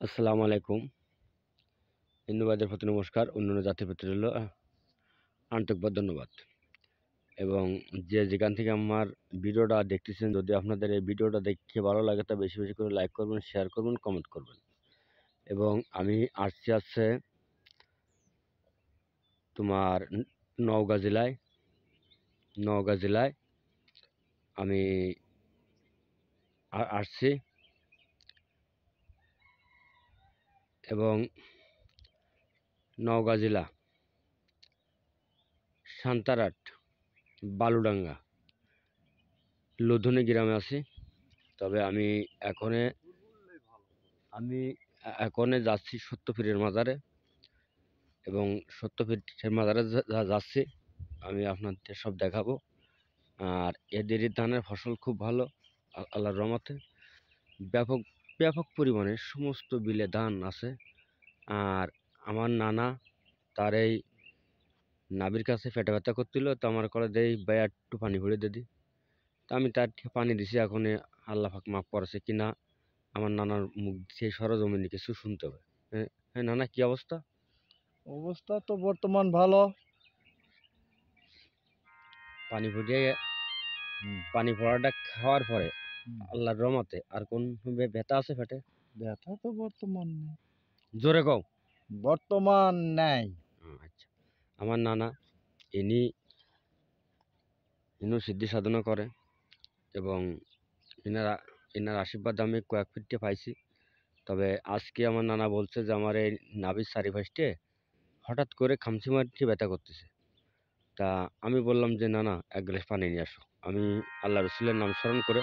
আসসালামু আলাইকুম। হিন্দুবাদের প্রতি নমস্কার, অন্যান্য জাতির প্রতি রইল আন্তরিকভাবে ধন্যবাদ। এবং যেখান থেকে আমার ভিডিওটা দেখতেছেন, যদি আপনাদের এই ভিডিওটা দেখে ভালো লাগে তা বেশি বেশি করে লাইক করবেন, শেয়ার করবেন, কমেন্ট করবেন। এবং আমি আসছি তোমার নওগাঁ জেলায় আমি আসছি। এবং নওগাঁ জেলা সান্তারহাট বালুডাঙ্গা লোধনী গ্রামে আছি। তবে আমি এখনে যাচ্ছি সত্যপীরের মাজারে, এবং সত্যপীরের মাজারে যাচ্ছি। আমি আপনাদের সব দেখাবো। আর এদের ধানের ফসল খুব ভালো, আল্লাহর রহমতে ব্যাপক ব্যাপক পরিমাণে সমস্ত বিলে ধান আছে। আর আমার নানা তার এই নাভির কাছে পেটে ব্যথা করছিল, তো আমার করে দেই ভাই একটু পানি ভরে দিদি। তা আমি তার পানি দিছি। এখন আল্লাহ পাক মাফ করেছে কিনা আমার নানার মুখ সেই সরজমিনে কিছু শুনতে হবে। হ্যাঁ নানা, কি অবস্থা? অবস্থা তো বর্তমান ভালো। পানি ফুটিয়ে পানি পড়াটা খাওয়ার পরে আল্লাহর রহমতে আর কোন ব্যথা আছে পেটে? ব্যথা তো বর্তমান নেই। জোরে কও। বর্তমান নাই। আচ্ছা, আমার নানা ইনি সিদ্ধি সাধনা করে, এবং এনারা এনার আশীর্বাদ আমি কয়েক ফিটে পাইছি। তবে আজকে আমার নানা বলছে যে আমার এই নাভির চারিপাশে হঠাৎ করে খামচি মারতে ব্যথা করতেছে। তা আমি বললাম যে নানা, এক গ্লাস পানি নিয়ে আসো। আমি আল্লাহ রসুলের নাম স্মরণ করে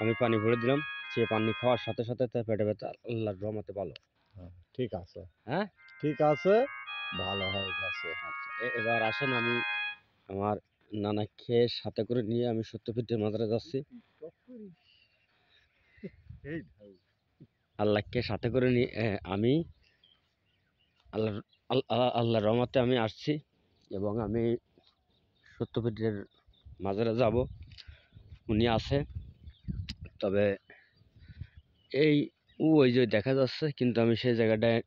আমি পানি ভরে দিলাম। সে পানি খাওয়ার সাথে সাথে তার পেটে ব্যথা আল্লাহর রহমতে ভালো। ঠিক আছে, হ্যাঁ, ঠিক আছে, ভালো হয়ে গেছে। আচ্ছা, এবার আসেন আমি আমার নানাকে সাথে করে নিয়ে আমি সত্যপীরের মাজারে যাচ্ছি। আল্লাহকে সাথে করে নিয়ে আমি আল্লাহর রহমতে আমি আসছি, এবং আমি সত্যপীরের মাজারে যাব। উনি আছে। তবে এই ওই যে দেখা যাচ্ছে, কিন্তু আমি সেই জায়গাটায়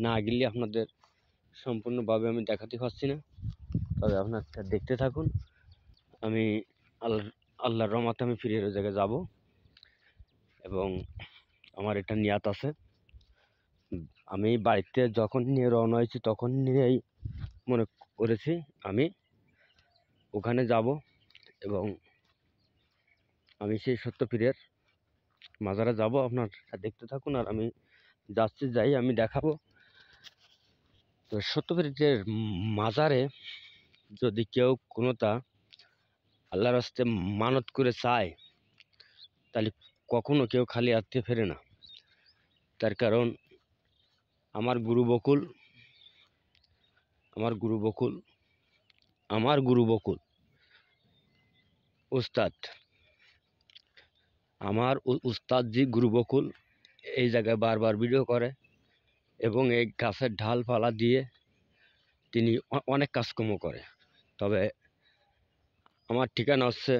না গেলে আপনাদের সম্পূর্ণভাবে আমি দেখাতে পারছি না। তবে আপনারা দেখতে থাকুন। আমি আল্লাহর রহমতে আমি ফিরে ওই জায়গায় যাব, এবং আমার এটা নিয়াত আছে। আমি বাড়িতে যখন নিয়ে রওনা হয়েছি তখন নিয়েই মনে করেছি আমি ওখানে যাব, এবং আমি সেই সত্যপীরের মাজারে যাব। আপনারা দেখতে থাকুন, আর আমি যাই আমি দেখাবো। তো সত্যপীরের মাজারে যদি কেউ কোনোটা আল্লাহর রাস্তে মানত করে চায়, তাহলে কখনো কেউ খালি হাতে ফেরে না। তার কারণ আমার গুরু বকুল উস্তাদ, আমার উস্তাদজি গুরু বকুল এই জায়গায় বারবার ভিডিও করে, এবং এই গাছের ঢালপালা দিয়ে তিনি অনেক কাজকর্ম করে। তবে আমার ঠিকানা হচ্ছে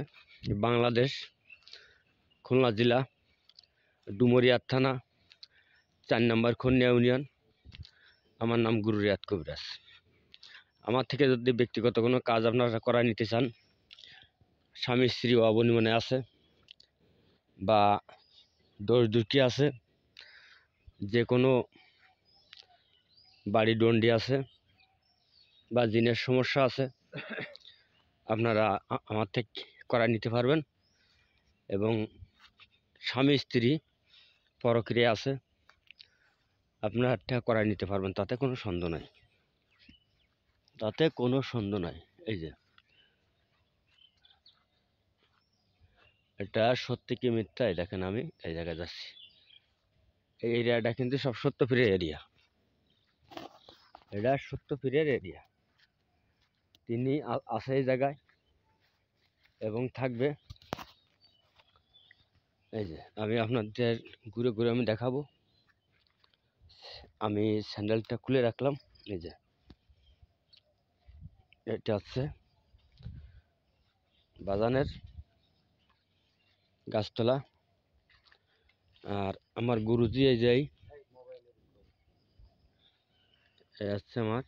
বাংলাদেশ, খুলনা জেলা, ডুমুরিয়া থানা, 4 নম্বর খন্নিয়া ইউনিয়ন। আমার নাম গুরু রিয়াদ কবিরাজ। আমার থেকে যদি ব্যক্তিগত কোনো কাজ আপনারা করায় নিতে চান, স্বামী স্ত্রী অবনিমনে আছে, বা দোষ দুঃখী আছে, যে কোনো বাড়ি ডন্ডি আছে, বা জিনের সমস্যা আছে, আপনারা আমার থেকে করায় নিতে পারবেন। এবং স্বামী স্ত্রী পরক্রিয়া আছে, আপনারা করায় নিতে পারবেন, তাতে কোনো সন্দেহ নাই। এই যে এটা সত্যি কি মিথ্যা, দেখেন আমি এই জায়গায় যাচ্ছি। এই এরিয়াটা কিন্তু সব সত্যপীরের এরিয়া। এটা সত্যপীরের এরিয়া। তিনি আছে এই জায়গায় এবং থাকবে। এই যে আমি আপনাদের ঘুরে ঘুরে আমি দেখাবো। আমি স্যান্ডেলটা খুলে রাখলাম। এই যে এটা হচ্ছে বাজানের গাছতলা। আর আমার গুরুজি এই যে এই হচ্ছে আমার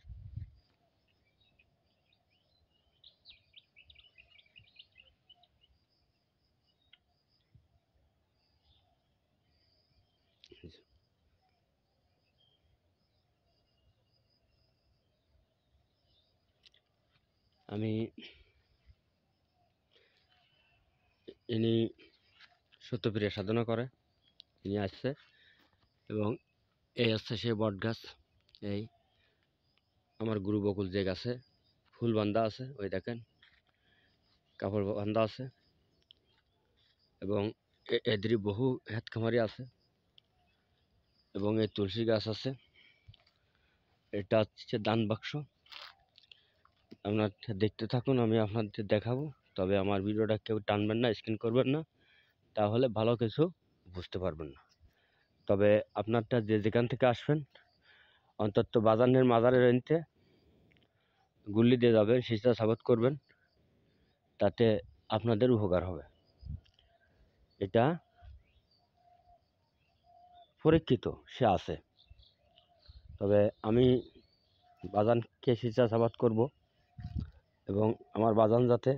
আমি ইনি সত্যপ্রিয়া সাধনা করে ইনি আসছে এবং এই হচ্ছে সেই বট গাছ। এই আমার গুরু বকুল যে গাছে ফুল বান্ধা আছে, ওই দেখেন কাপড় বান্ধা আছে এবং এদেরই বহু হেত খামারি আছে এবং এই তুলসী গাছ আছে। এটা হচ্ছে দান বাক্স। আপনার দেখতে থাকুন, আমি আপনাদের দেখাবো। তবে আমার ভিডিওটা কেউ টানবেন না, স্ক্রিন করবেন না, তাহলে ভালো কিছু বুঝতে পারবেন না। তবে আপনারটা যে যেখান থেকে আসবেন অন্তত বাজানের মাজারের এনতে গুল্লি দিয়ে যাবেন, সিজদা সাবত করবেন, তাতে আপনাদের উপকার হবে। এটা পরীক্ষিত, সে আছে। তবে আমি বাজানকে সিজদা সাবাত করব এবং আমার বাজান যাতে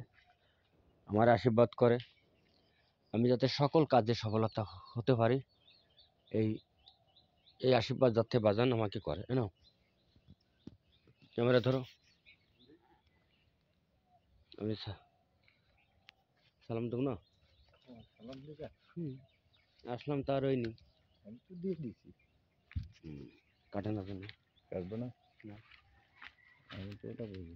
আমার আশীর্বাদ করে, আমি যাতে সকল কাজে সফলতা হতে পারি, এই এই আশীর্বাদ যাতে বাজান আমাকে করে। নাও ক্যামেরা ধরো, আমি সালাম দেবো না। সালাম দিবা? আসলাম তার হয়নি, আমি তো দিয়ে দিছি। কাটে না কেন? কাটবো না? না। আমি তো ওটা বলবো।